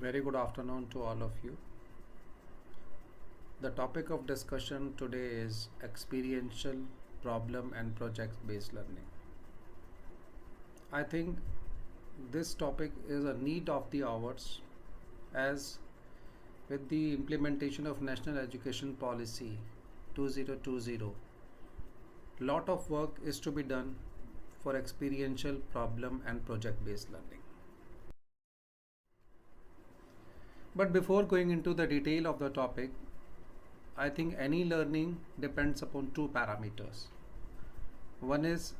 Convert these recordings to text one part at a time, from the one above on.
Very good afternoon to all of you. The topic of discussion today is experiential problem and project based learning. I think this topic is a need of the hours, as with the implementation of National Education Policy 2020, lot of work is to be done for experiential problem and project based learning. But before going into the detail of the topic, I think any learning depends upon two parameters. One is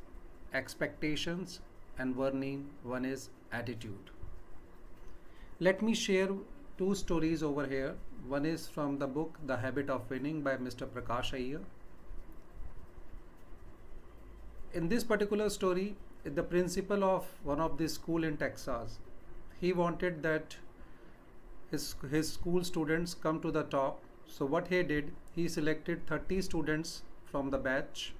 expectations and one is attitude. Let me share two stories over here. One is from the book The Habit of Winning by Mr. Prakash Iyer. In this particular story, the principal of one of the school in Texas, he wanted that his school students come to the top. So what he did, he selected 30 students from the batch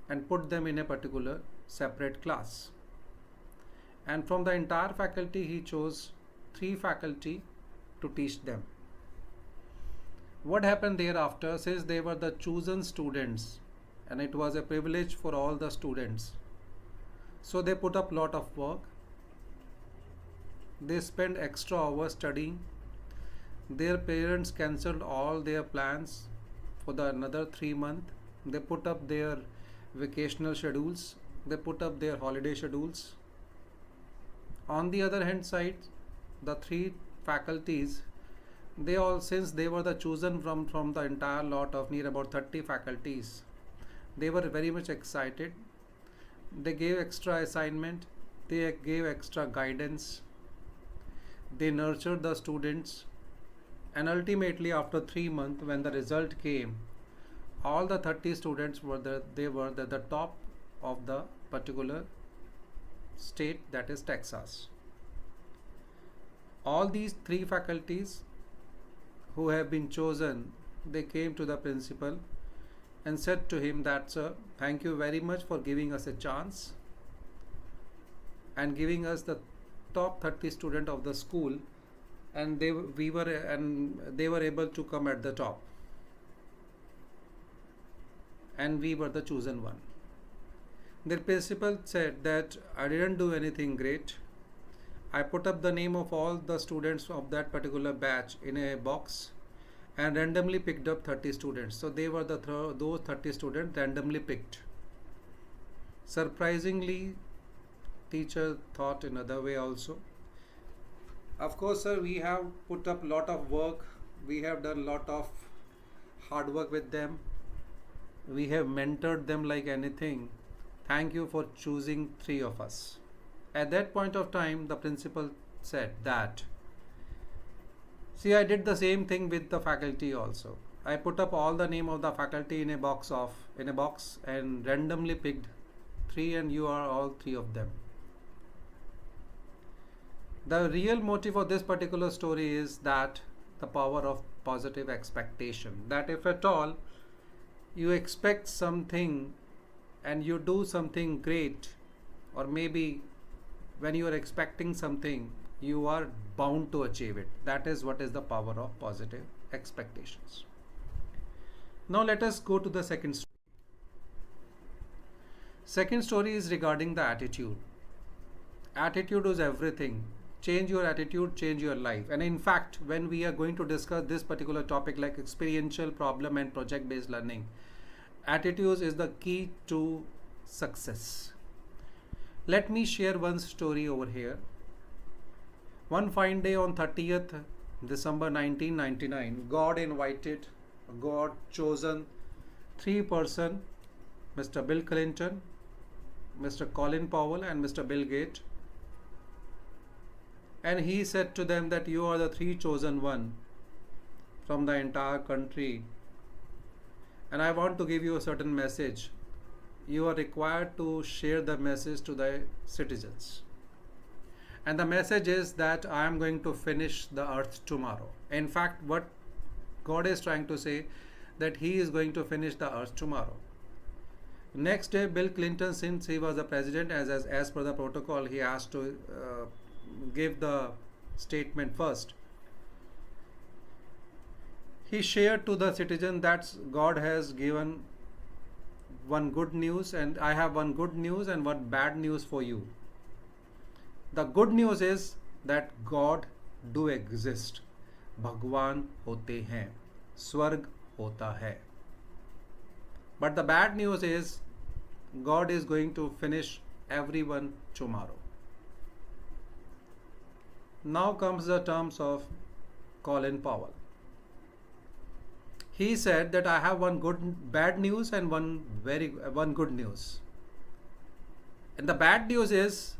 and put them in a particular separate class. And from the entire faculty, he chose 3 faculty to teach them. What happened thereafter, since they were the chosen students and it was a privilege for all the students, so they put up lot of work. They spent extra hours studying. Their parents cancelled all their plans for the another 3 months. They put up their vacational schedules. They put up their holiday schedules. On the other hand side, the 3 faculties, they all, since they were the chosen from the entire lot of near about 30 faculties, they were very much excited. They gave extra assignment. They gave extra guidance. They nurtured the students. And ultimately, after 3 months, when the result came, all the 30 students were the top of the particular state, that is Texas. All these 3 faculties who have been chosen, they came to the principal and said to him that, "Sir, thank you very much for giving us a chance and giving us the top 30 student of the school, and they were able to come at the top, and we were the chosen one." The principal said that, "I didn't do anything great. I put up the name of all the students of that particular batch in a box and randomly picked up 30 students. So they were those 30 students randomly picked." Surprisingly, teacher thought another way also. "Of course, sir, we have put up lot of work. We have done lot of hard work with them. We have mentored them like anything. Thank you for choosing 3 of us." At that point of time, the principal said that, "See, I did the same thing with the faculty also. I put up all the name of the faculty in a box and randomly picked 3, and you are all 3 of them." The real motive of this particular story is that the power of positive expectation. That if at all you expect something and you do something great, or maybe when you are expecting something, you are bound to achieve it. That is what is the power of positive expectations. Now let us go to the second story. Second story is regarding the attitude. Attitude is everything. Change your attitude, change your life. And in fact, when we are going to discuss this particular topic like experiential problem and project based learning, attitudes is the key to success. Let me share one story over here. One fine day on 30th December 1999, God chosen 3 person, Mr. Bill Clinton, Mr. Colin Powell and Mr. Bill Gates. And he said to them that you are the 3 chosen one from the entire country. And I want to give you a certain message. You are required to share the message to the citizens. And the message is that I am going to finish the earth tomorrow. In fact, what God is trying to say, that he is going to finish the earth tomorrow. Next day, Bill Clinton, since he was the president, as per the protocol, he has to give the statement first. He shared to the citizen that God has given one good news, and I have one good news and one bad news for you. The good news is that God do exist. भगवान होते हैं, स्वर्ग होता है. But the bad news is God is going to finish everyone tomorrow. Now comes the terms of Colin Powell. He said that I have one bad news and one good news. And the bad news is,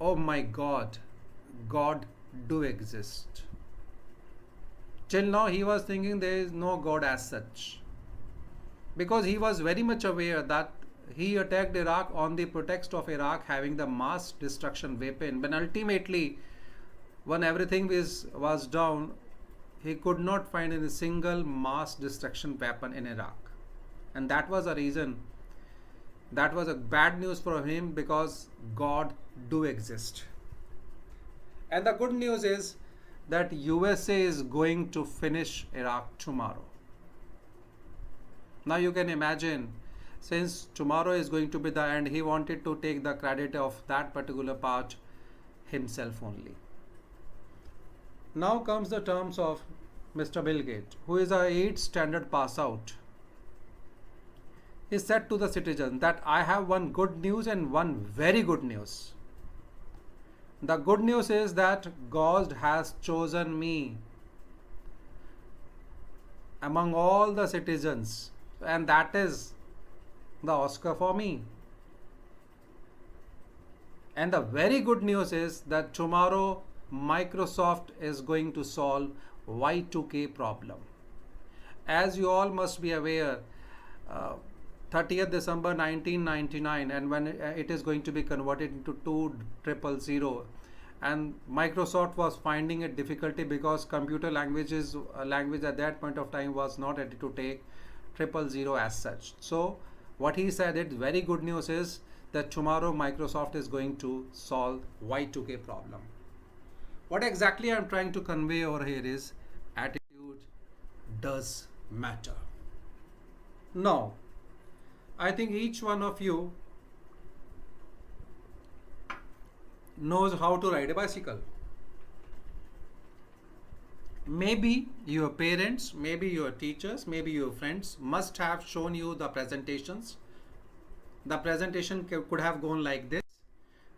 oh my God, God do exist. Till now he was thinking there is no God as such, because he was very much aware that he attacked Iraq on the pretext of Iraq having the mass destruction weapon, when ultimately when everything was down, he could not find a single mass destruction weapon in Iraq. And that was a reason, that was a bad news for him, because God do exist. And the good news is that USA is going to finish Iraq tomorrow. Now you can imagine, since tomorrow is going to be the end, he wanted to take the credit of that particular part himself only. Now comes the terms of Mr. Bill Gates, who is a 8th standard pass out. He said to the citizen that I have one good news and one very good news. The good news is that God has chosen me among all the citizens, and that is the Oscar for me. And the very good news is that tomorrow Microsoft is going to solve Y2K problem. As you all must be aware, 30th December 1999, and when it is going to be converted into 2000, and Microsoft was finding it difficulty because computer language at that point of time was not ready to take 000 as such. So what he said, it's very good news is that tomorrow Microsoft is going to solve Y2K problem. What exactly I'm trying to convey over here is attitude does matter. Now, I think each one of you knows how to ride a bicycle. Maybe your parents, maybe your teachers, maybe your friends must have shown you the presentations. The presentation could have gone like this,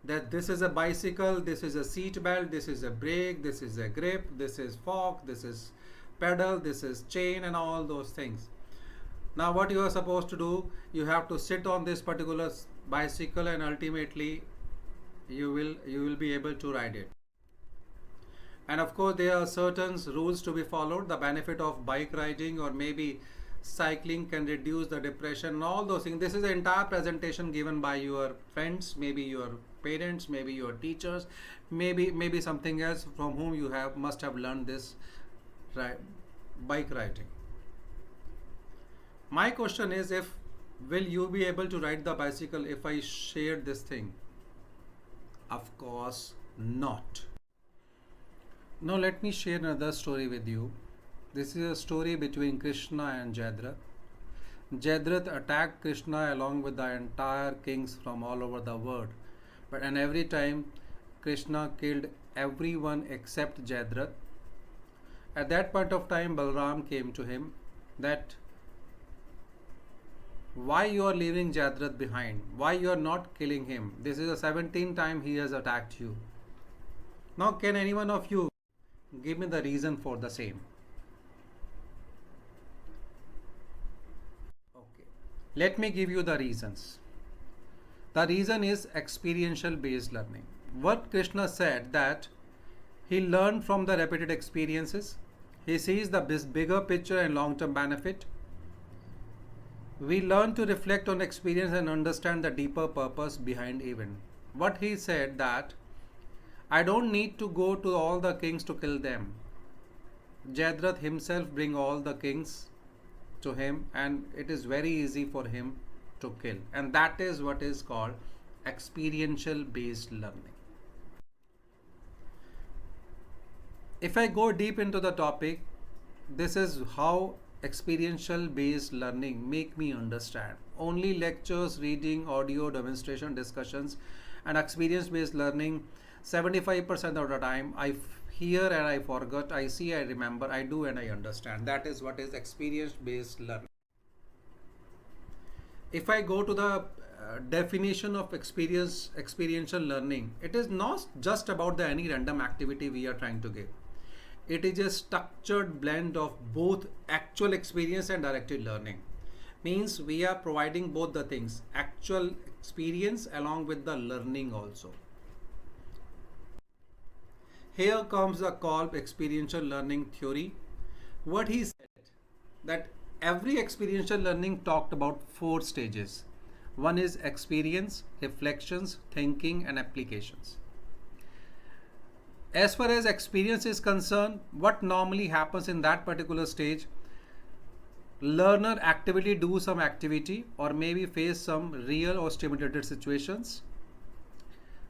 that this is a bicycle, this is a seat belt, this is a brake, this is a grip, this is fork, this is pedal, this is chain, and all those things. Now what you are supposed to do, you have to sit on this particular bicycle, and ultimately you will be able to ride it. And of course there are certain rules to be followed. The benefit of bike riding or maybe cycling can reduce the depression and all those things. This is the entire presentation given by your friends, maybe your parents, maybe your teachers, maybe something else from whom you must have learned this bike riding. My question is, will you be able to ride the bicycle if I share this thing? Of course not. Now let me share another story with you. This is a story between Krishna and Jayadratha. Jayadratha attacked Krishna along with the entire kings from all over the world. And every time Krishna killed everyone except Jayadratha. At that point of time, Balram came to him that why you are leaving Jayadratha behind? Why you are not killing him? This is the 17th time he has attacked you. Now can any one of you give me the reason for the same? Okay, let me give you the reasons. The reason is experiential based learning. What Krishna said, that he learned from the repeated experiences. He sees the bigger picture and long-term benefit. We learn to reflect on experience and understand the deeper purpose behind event. What he said, that I don't need to go to all the kings to kill them. Jayadratha himself bring all the kings to him, and it is very easy for him to kill. And that is what is called experiential based learning. If I go deep into the topic, this is how experiential based learning make me understand. Only lectures, reading, audio, demonstration, discussions, and experience based learning, 75% of the time I hear and I forget, I see, I remember, I do and I understand. That is what is experience based learning. If I go to the definition of experiential learning, it is not just about the any random activity we are trying to give. It is a structured blend of both actual experience and directed learning. Means we are providing both the things, actual experience along with the learning also. Here comes the call experiential learning theory. What he said, that every experiential learning talked about four stages. One is experience, reflections, thinking, and applications. As far as experience is concerned, what normally happens in that particular stage, learner actively do some activity or maybe face some real or stimulated situations.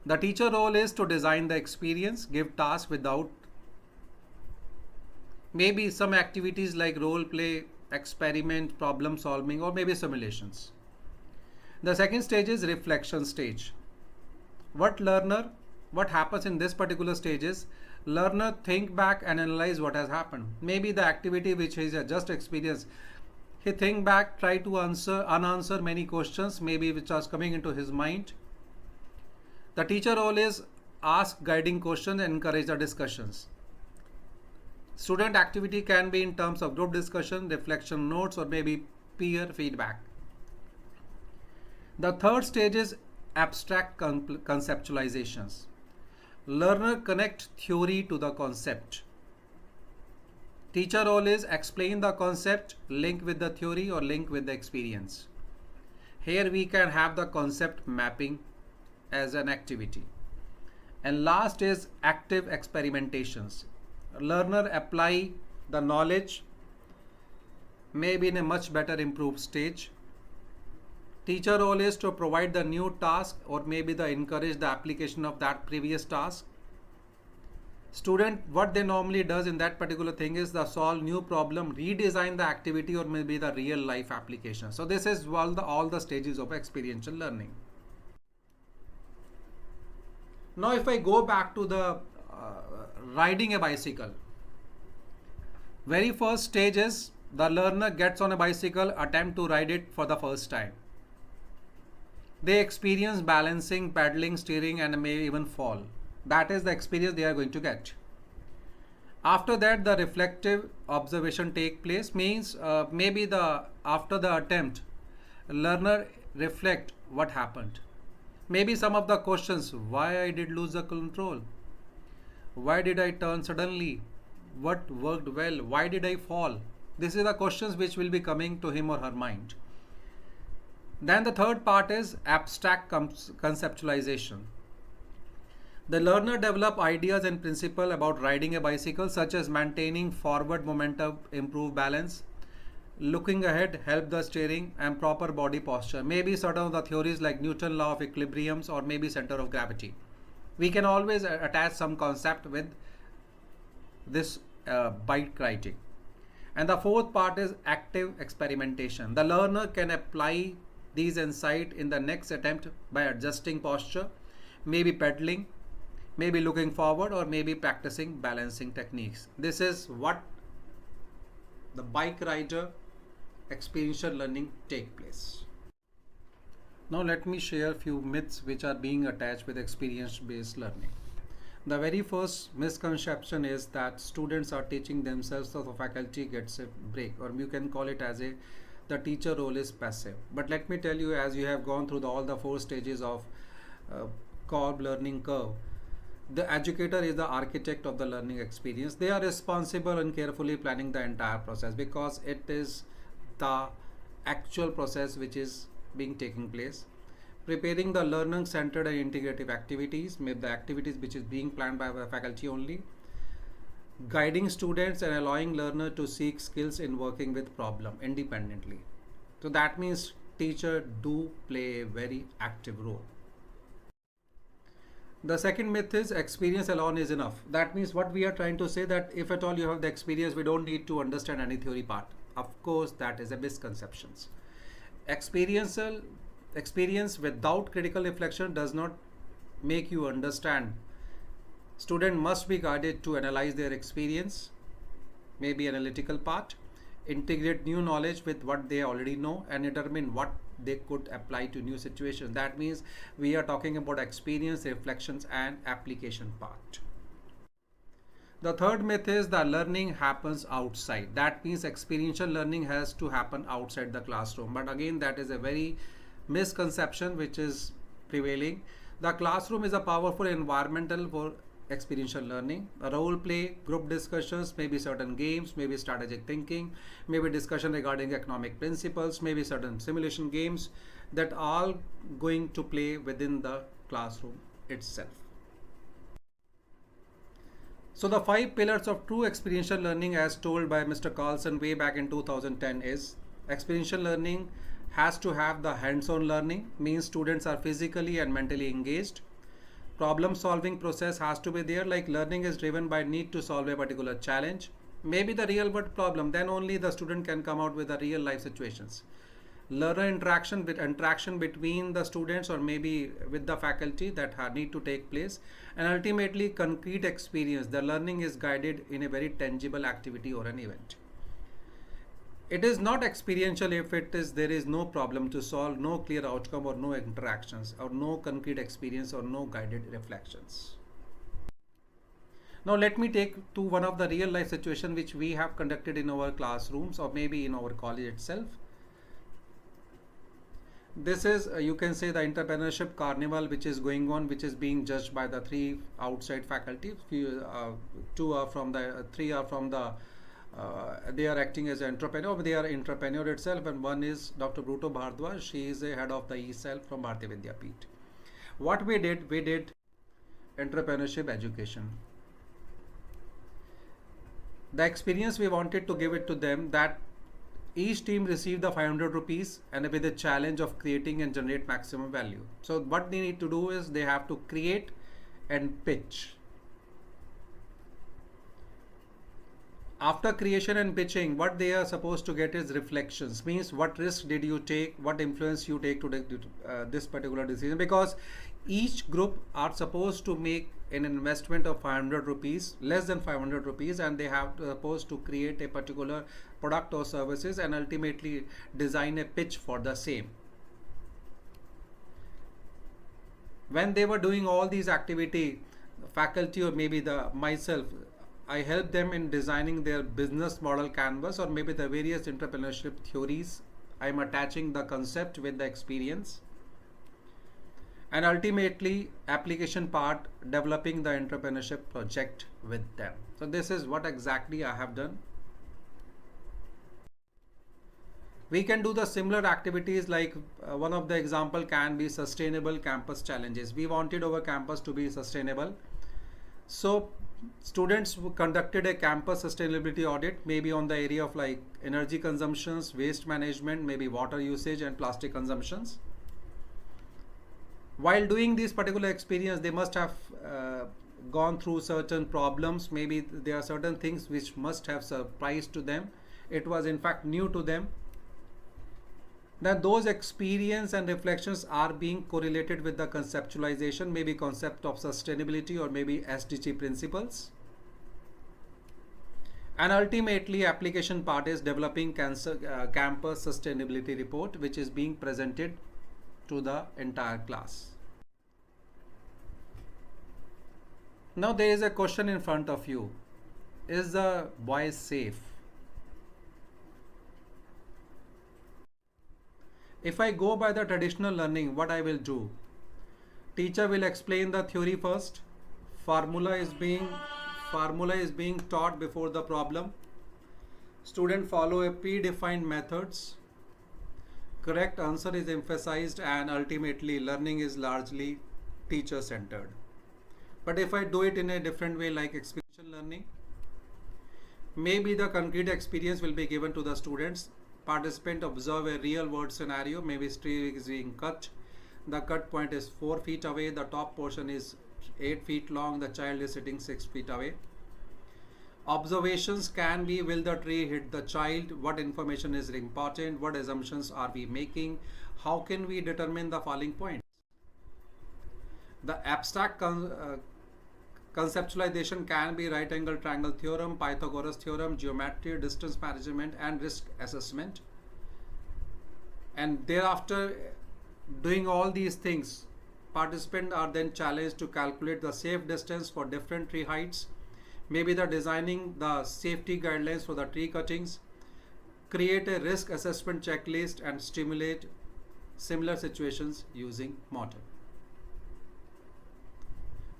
The teacher role is to design the experience, give tasks without maybe some activities like role play, experiment, problem solving, or maybe simulations. The second stage is reflection stage. What happens in this particular stage is learner think back and analyze what has happened. Maybe the activity which he has just experienced, he think back, try to unanswer many questions, maybe which are coming into his mind. The teacher role is ask guiding questions and encourage the discussions. Student activity can be in terms of group discussion, reflection notes, or maybe peer feedback. The third stage is abstract conceptualizations. Learner connect theory to the concept. Teacher role is explain the concept, link with the theory or link with the experience. Here we can have the concept mapping as an activity. And last is active experimentations. Learner apply the knowledge maybe in a much better improved stage. Teacher role is to provide the new task or maybe the encourage the application of that previous task. Student, what they normally does in that particular thing is the solve new problem, redesign the activity or maybe the real life application. So this is all the stages of experiential learning. Now if I go back to the riding a bicycle, very first stage is the learner gets on a bicycle, attempt to ride it for the first time. They experience balancing, pedaling, steering, and may even fall. That is the experience they are going to get. After that, the reflective observation take place. Means maybe after the attempt, learner reflect what happened. Maybe some of the questions: why I did lose the control? Why did I turn suddenly? What worked well? Why did I fall? This is the questions which will be coming to him or her mind. Then the third part is abstract conceptualization. The learner develop ideas and principle about riding a bicycle, such as maintaining forward momentum, improve balance, looking ahead, help the steering, and proper body posture. Maybe certain of the theories like Newton law of equilibriums or maybe center of gravity. We can always attach some concept with this bike riding. And the fourth part is active experimentation. The learner can apply these insights in the next attempt by adjusting posture, maybe pedaling, maybe looking forward, or maybe practicing balancing techniques. This is what the bike rider experiential learning take place. Now let me share a few myths which are being attached with experience based learning. The very first misconception is that students are teaching themselves, so the faculty gets a break, or you can call it as the teacher role is passive. But let me tell you, as you have gone through all the four stages of Kolb learning curve, the educator is the architect of the learning experience. They are responsible in carefully planning the entire process because it is the actual process which is being taking place. Preparing the learning centered and integrative activities, maybe the activities which is being planned by the faculty only. Guiding students and allowing learner to seek skills in working with problem independently. So that means teacher do play a very active role. The second myth is experience alone is enough. That means what we are trying to say, that if at all you have the experience, we don't need to understand any theory part. Of course, that is a misconception. Experiential experience without critical reflection does not make you understand. Student must be guided to analyze their experience, maybe analytical part, integrate new knowledge with what they already know, and determine what they could apply to new situations. That means we are talking about experience, reflections, and application part. The third myth is that learning happens outside. That means experiential learning has to happen outside the classroom. But again, that is a very misconception which is prevailing. The classroom is a powerful environmental for experiential learning. A role play, group discussions, maybe certain games, maybe strategic thinking, maybe discussion regarding economic principles, maybe certain simulation games, that all going to play within the classroom itself. So the 5 pillars of true experiential learning, as told by Mr. Carlson way back in 2010, is experiential learning has to have the hands-on learning, means students are physically and mentally engaged. Problem solving process has to be there, like learning is driven by need to solve a particular challenge, maybe the real world problem, then only the student can come out with the real life situations. Learner interaction between the students or maybe with the faculty that need to take place, and ultimately concrete experience. The learning is guided in a very tangible activity or an event. It is not experiential if there is no problem to solve, no clear outcome, or no interactions, or no concrete experience, or no guided reflections. Now let me take to one of the real life situation which we have conducted in our classrooms or maybe in our college itself. This is you can say the entrepreneurship carnival which is going on, which is being judged by the 3 outside faculty. Three are from the they are acting as an entrepreneur, they are entrepreneur itself, and one is Dr. Bruto Bhardwaj. She is a head of the ESL from Bharatiya Vidyapeeth. What we did entrepreneurship education. The experience we wanted to give it to them, that each team received the 500 rupees and with a challenge of creating and generate maximum value. So what they need to do is they have to create and pitch. After creation and pitching, what they are supposed to get is reflections, means what risk did you take, what influence you take to this particular decision, because each group are supposed to make an investment of 500 rupees, less than 500 rupees, and they have supposed to create a particular product or services and ultimately design a pitch for the same. When they were doing all these activity, faculty or maybe myself, I help them in designing their business model canvas or maybe the various entrepreneurship theories. I'm attaching the concept with the experience, and ultimately application part, developing the entrepreneurship project with them. So this is what exactly I have done. We can do the similar activities, like one of the example can be sustainable campus challenges. We wanted our campus to be sustainable, so students conducted a campus sustainability audit, maybe on the area of like energy consumptions, waste management, maybe water usage and plastic consumptions. While doing this particular experience, they must have gone through certain problems. Maybe there are certain things which must have surprised to them. It was in fact new to them. Then those experience and reflections are being correlated with the conceptualization, maybe concept of sustainability or maybe SDG principles. And ultimately application part is developing campus sustainability report, which is being presented to the entire class. Now there is a question in front of you. Is the voice safe? If I go by the traditional learning, what I will do? Teacher will explain the theory first. Formula is being taught before the problem. Student follow a predefined methods. Correct answer is emphasized, and ultimately learning is largely teacher centered. But if I do it in a different way, like experiential learning, maybe the concrete experience will be given to the students. Participant observe a real world scenario, maybe tree is being cut. The cut point is 4 feet away. The top portion is 8 feet long, the child is sitting 6 feet away. Observations can be: will the tree hit the child? What information is important? What assumptions are we making? How can we determine the falling point? The abstract conceptualization can be right angle triangle theorem, Pythagoras theorem, geometry, distance management, and risk assessment. And thereafter, doing all these things, participants are then challenged to calculate the safe distance for different tree heights, maybe the designing the safety guidelines for the tree cuttings, create a risk assessment checklist, and stimulate similar situations using model.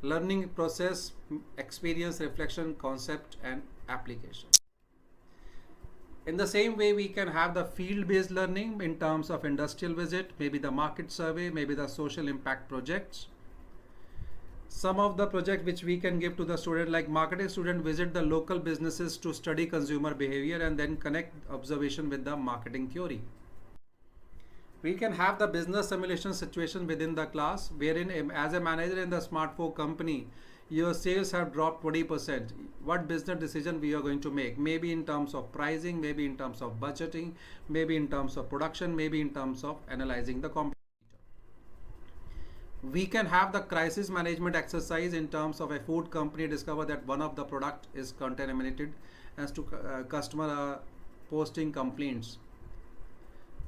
Learning process: experience, reflection, concept, and application. In the same way, we can have the field-based learning in terms of industrial visit, maybe the market survey, maybe the social impact projects. Some of the projects which we can give to the student, like marketing student visit the local businesses to study consumer behavior and then connect observation with the marketing theory. We can have the business simulation situation within the class, wherein as a manager in the smartphone company, your sales have dropped 20%. What business decision we are going to make? Maybe in terms of pricing, maybe in terms of budgeting, maybe in terms of production, maybe in terms of analyzing the competitor. We can have the crisis management exercise in terms of a food company discover that one of the product is contaminated, as to customer are posting complaints.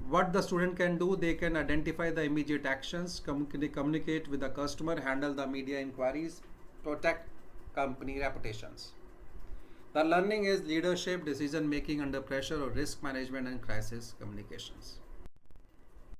What the student can do: they can identify the immediate actions, communicate with the customer, handle the media inquiries, protect company reputations. The learning is leadership, decision making under pressure, or risk management and crisis communications.